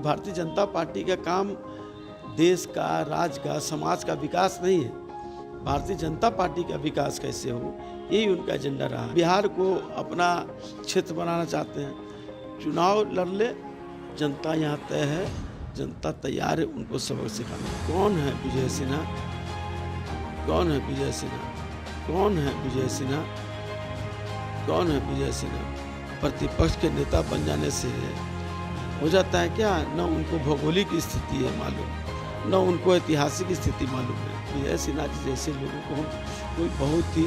Bharatiya Janata party का काम देश का, राज्य का, समाज का विकास नहीं है। भारतीय जनता पार्टी का विकास कैसे हो, यही उनका एजेंडा रहा। बिहार को अपना क्षेत्र बनाना चाहते हैं। चुनाव लड़ ले, जनता यहाँ तय है, जनता तैयार है उनको सबक सिखाने। कौन है विजय सिन्हा? कौन है विजय सिन्हा? कौन है विजय सिन्हा? कौन है विजय सिन्हा? प्रतिपक्ष के नेता बन जाने से हो जाता है क्या? न उनको भौगोलिक स्थिति है मालूम, न उनको ऐतिहासिक स्थिति मालूम है। विजय सिन्हा जी जैसे लोगों को हम कोई बहुत ही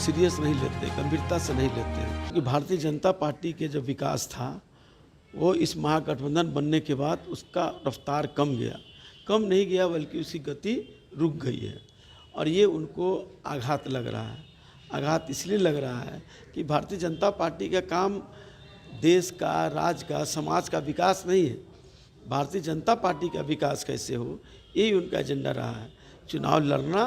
सीरियस नहीं लेते, गंभीरता से नहीं लेते हैं। क्योंकि भारतीय जनता पार्टी के जो विकास था वो इस महागठबंधन बनने के बाद उसका रफ्तार कम गया, कम नहीं गया बल्कि उसकी गति रुक गई है। और ये उनको आघात लग रहा है। आघात इसलिए लग रहा है कि भारतीय जनता पार्टी का काम देश का, राज्य का, समाज का विकास नहीं है। भारतीय जनता पार्टी का विकास कैसे हो, यही उनका एजेंडा रहा है। चुनाव लड़ना,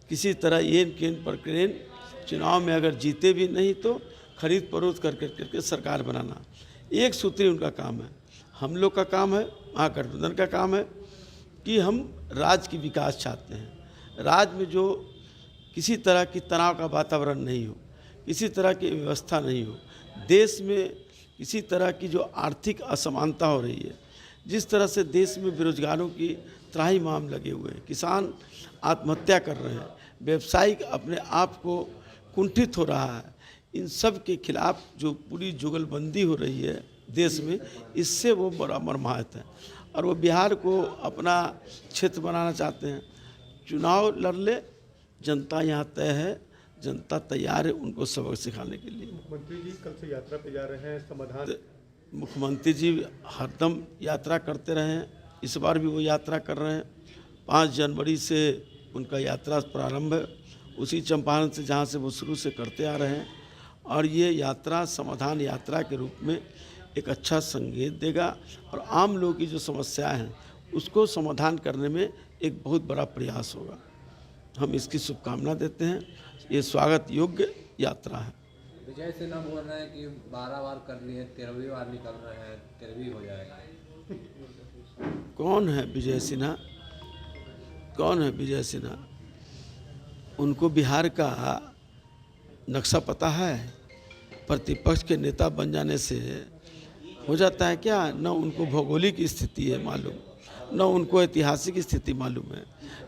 किसी तरह येन केन पर क्रेन, चुनाव में अगर जीते भी नहीं तो खरीद फरोख्त करके सरकार बनाना, एक सूत्री उनका काम है। हम लोग का काम है, महागठबंधन का काम है कि हम राज्य की विकास चाहते हैं। राज्य में जो किसी तरह की तनाव का वातावरण नहीं हो, किसी तरह की व्यवस्था नहीं हो, देश में किसी तरह की जो आर्थिक असमानता हो रही है, जिस तरह से देश में बेरोजगारों की त्राहिमाम लगे हुए हैं, किसान आत्महत्या कर रहे हैं, व्यवसायिक अपने आप को कुंठित हो रहा है, इन सब के खिलाफ जो पूरी जुगलबंदी हो रही है देश में, इससे वो बड़ा मर्माहत है। और वो बिहार को अपना क्षेत्र बनाना चाहते हैं। चुनाव लड़ ले, जनता यहाँ तय है, जनता तैयार है उनको सबक सिखाने के लिए। मुख्यमंत्री जी कल से यात्रा पे जा रहे हैं, समाधान। मुख्यमंत्री जी हरदम यात्रा करते रहे हैं, इस बार भी वो यात्रा कर रहे हैं। 5 जनवरी से उनका यात्रा प्रारंभ है, उसी चंपारण से जहाँ से वो शुरू से करते आ रहे हैं। और ये यात्रा समाधान यात्रा के रूप में एक अच्छा संकेत देगा और आम लोगों की जो समस्याएं हैं उसको समाधान करने में एक बहुत बड़ा प्रयास होगा। हम इसकी शुभकामना देते हैं। ये स्वागत योग्य यात्रा है। विजय सिन्हा बोल रहे हैं कि 12 बार कर लिए, 13वीं बार निकल रहे हैं, 13वीं हो जाएगा। कौन है विजय सिन्हा? कौन है विजय सिन्हा? उनको बिहार का नक्शा पता है? प्रतिपक्ष के नेता बन जाने से हो जाता है क्या? न उनको भौगोलिक स्थिति है मालूम, न उनको ऐतिहासिक स्थिति मालूम है,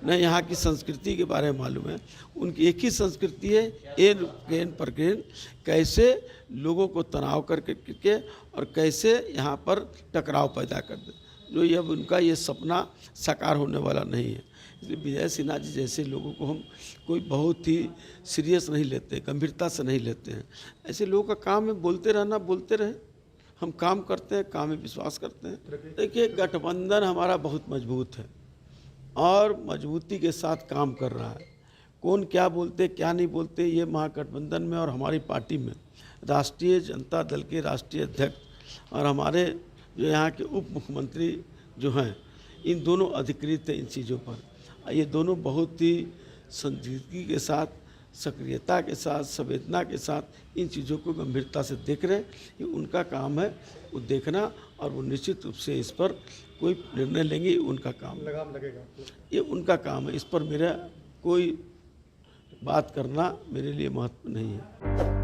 न यहाँ की संस्कृति के बारे में मालूम है। उनकी एक ही संस्कृति है, एन पर क्रेन, कैसे लोगों को तनाव करके और कैसे यहाँ पर टकराव पैदा कर दे, जो ये अब उनका ये सपना साकार होने वाला नहीं है। इसलिए विजय सिन्हा जी जैसे लोगों को हम कोई बहुत ही सीरियस नहीं लेते, गंभीरता से नहीं लेते हैं। ऐसे लोगों का काम है बोलते रहना, बोलते रहे। हम काम करते हैं, काम में विश्वास करते हैं। देखिए, गठबंधन हमारा बहुत मजबूत है और मजबूती के साथ काम कर रहा है। कौन क्या बोलते क्या नहीं बोलते, ये महागठबंधन में और हमारी पार्टी में राष्ट्रीय जनता दल के राष्ट्रीय अध्यक्ष और हमारे जो यहाँ के उप मुख्यमंत्री जो हैं, इन दोनों अधिकृत हैं इन चीज़ों पर। ये दोनों बहुत ही संजीदगी के साथ, सक्रियता के साथ, संवेदना के साथ इन चीज़ों को गंभीरता से देख रहे हैं। ये उनका काम है, वो देखना, और वो निश्चित रूप से इस पर कोई निर्णय लेंगे। ये उनका काम, लगाम लगेगा, ये उनका काम है। इस पर मेरा कोई बात करना मेरे लिए महत्व नहीं है।